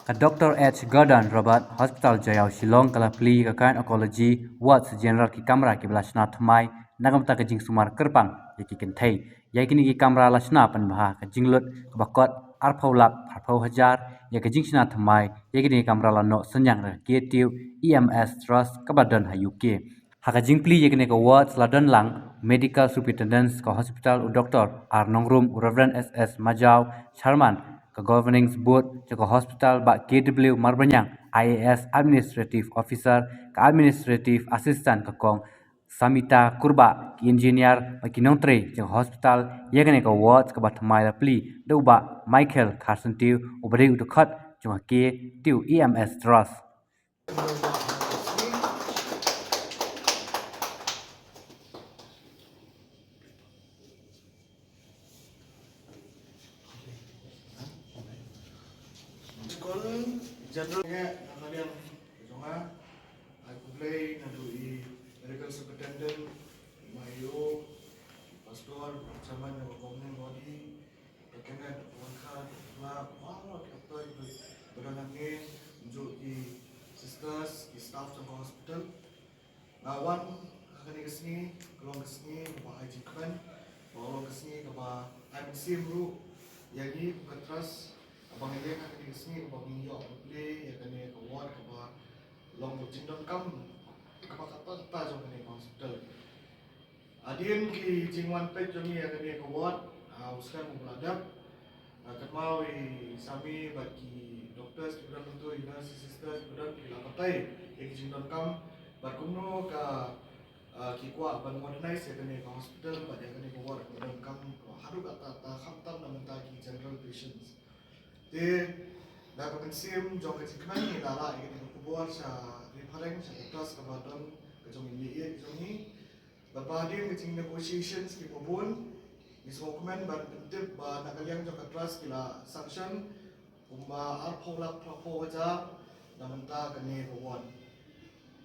Ka Dr. H. Gordon Robert Hospital Jayau Shillong kala pli ka kan oncology Watts General ki kamera ki belasna thmai nagam ta ka jing sumar kerpang yaki kentai yakini ki kamera lasna pan bha ka jinglut ka bakot arphau lak arphau hajar ya ka jing sna thmai yakini kamera la no senyang ra ketiu EMS Trust ka badan ha UK haka jingpli yakini ka Watts ladan lang medical superintendent ka hospital u Dr. R Nongrum Reverend SS Majau Sharman ka governing board ke hospital ba KW Marbanyang IAS administrative officer ka administrative assistant ka kong Samita Kurba ki engineer ba kinontre ke hospital yegane ka wards ka batmai la pli doba Michael Carsentiu ubari udakhat jong ke tiu EMS trust Generalnya nakalian cuma aku play nadui medical superintendent Mayo pastor sama yang komponen body kena wangkat lah malah apa itu beranaknya untuk di sisters di staff trong hospital ngawan akan kesini kalau kesini kepada haji keren kalau kesini kepada IMC bro yang ini ketras abang ini akan kesini abang ini yok play ya kan ya kawat kepada long berjindon kam kepada kata jom ini hospital adien ki jingwan pet jom ya kan ya kawat uskan membeladap ketmawi sami bagi dokter kemudian untuk nurse sister kemudian kilapatai yang jindon kam berkumno ka kikwa ban modernize ya kan ya hospital pada kan ya kawat kemudian kam haru kata khamtam namun ki general patients de dapat pensim jong kecikman ni lala ini kubuat sa referring sa atas kebadan kejong ini kejong ni berbahagia kecing negotiations ki pabun ni dokumen ban pentip ba nakaliang jong atas kila sanction umba arpolak prapo waja namun ta kani kubuat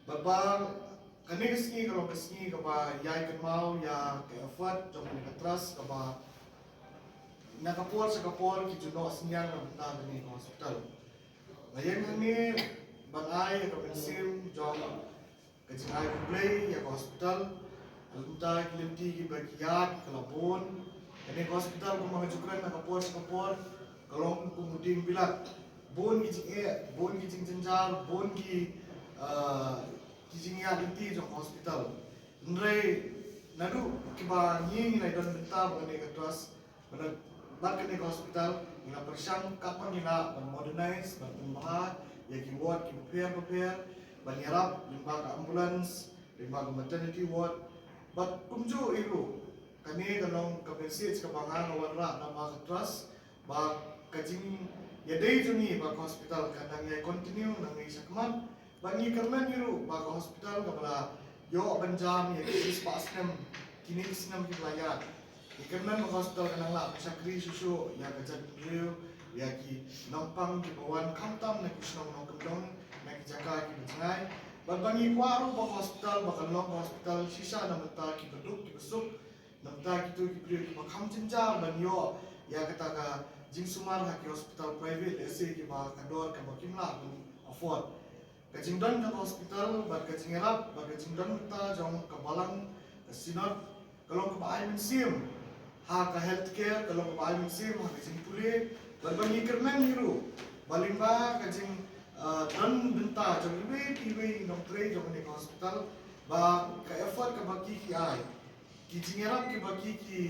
baba kani kesini kalau kesini kaba yai kenmau ya ke effort jong ni atas kaba nakapor sa kapor ki juno sinyang na benda ni hospital. Ngayon ni banay ka pensim jong kajing ay play ya hospital alunta kilimti ki bagiat kalabon kani hospital kung mga jukran nakapor sa kapor kalong kumuding bilat bon ki jing bon ki jing jenjar bon ki jing ya linti jong hospital. Ndre nadu kiba nying na don benta bani katras Bahkan di hospital, ina persiang kapan ina modernize, berpembahat, ya ki ward ki prepare, banyarap limba ka ambulance, limba ka maternity ward, but kumju ilu kani kalong ka message ka bangang warra na mga trust, ba kajing ya day juni ba hospital kanang ya continue nang isakman, bangi karlan ilu ba hospital ka bala yo banjam ya ki spasnem kini sinam ki layar. Ikan hospital kanang la sakri susu ya kajat drill ya ki nampang ki bawan kamtam na ki snong no kemdong na ki jaka ki bengai bangi kwaru ba hospital ba kalong hospital sisa na mata ki beduk ki besuk na mata ki tu ki drill ki bakam jenja ban yo ya kata ka jing sumar ha ki hospital private ese ki ba kador ka bakim la afford kajing don ka hospital ba kajing erap ba kajing don mata jong kabalang sinot kalong ka ba ay museum hak healthcare kalau kebahagiaan musim hak kecing pulih berbangi kerman hiru balimba kecing dan benta jom iwe dokter jom ni hospital ba ka effort ka bagi ki ai ki jingerap ki bagi ki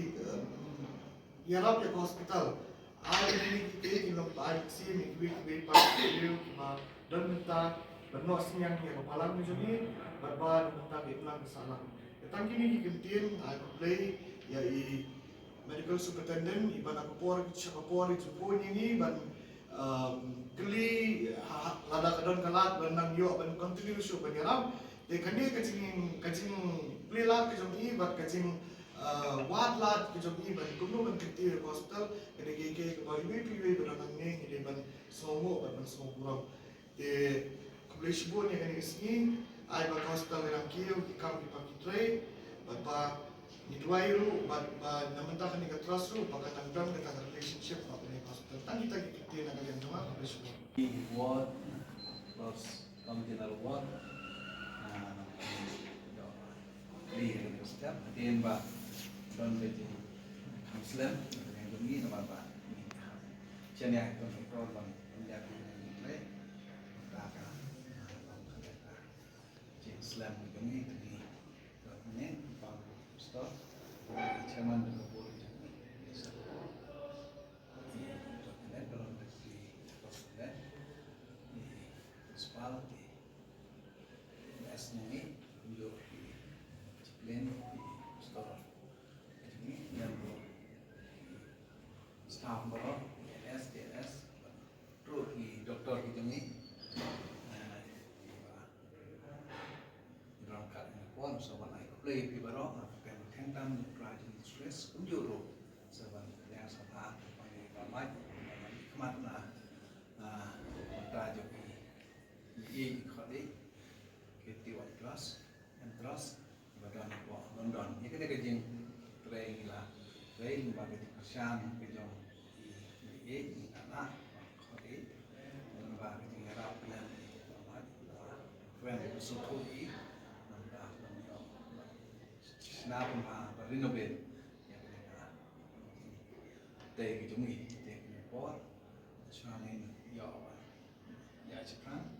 yarap ya hospital ai ni ki no ai si ni ki pa ki ba dan benta berno sinyang ni balang ni joni berba benta belang salah tang kini ki kentin ai play ya medical superintendent iban aku por itu ini ban keli lada kadon kalat ban nang yo ban continue show ban yaram de kani kacing plila ke jom i ban kacing wat lat ke jom i ban kumno ban kiti hospital kene ke ba iwe ban nang ne de ban somo ban somo kurang de kublish bon ya kani kesini ai ban hospital nang kiyo kam di pakitre ba Nidwairu, namantakan ni katrasru, baka tangdang kita relationship apa ni hospital. Tangi kita na kalian cuma habis semua. ward, plus communal ward, di setiap hadirin ba don beji Muslim dengan demi nama ba chenya don kontrol bang menjadi le taka Islam demi ini ini bang stop chairman dengan board Municipal di ini untuk disiplin di store ini yang staff baru DNS terus di dokter gitu nih berangkat ini pun sobat naik play di baru akan tentam rajin stress kunjuru sobat yang sama panggil ramai kemana tajuk ini kali kita buat kelas and terus badan buat London ini kita kerjing train lah train bagi persiapan kerjong ini anak kali bagi tinggal plan ramai friend bersatu ini nampak namanya senang renovate yang kita teh kerjong ini teh buat soalnya ya Jepang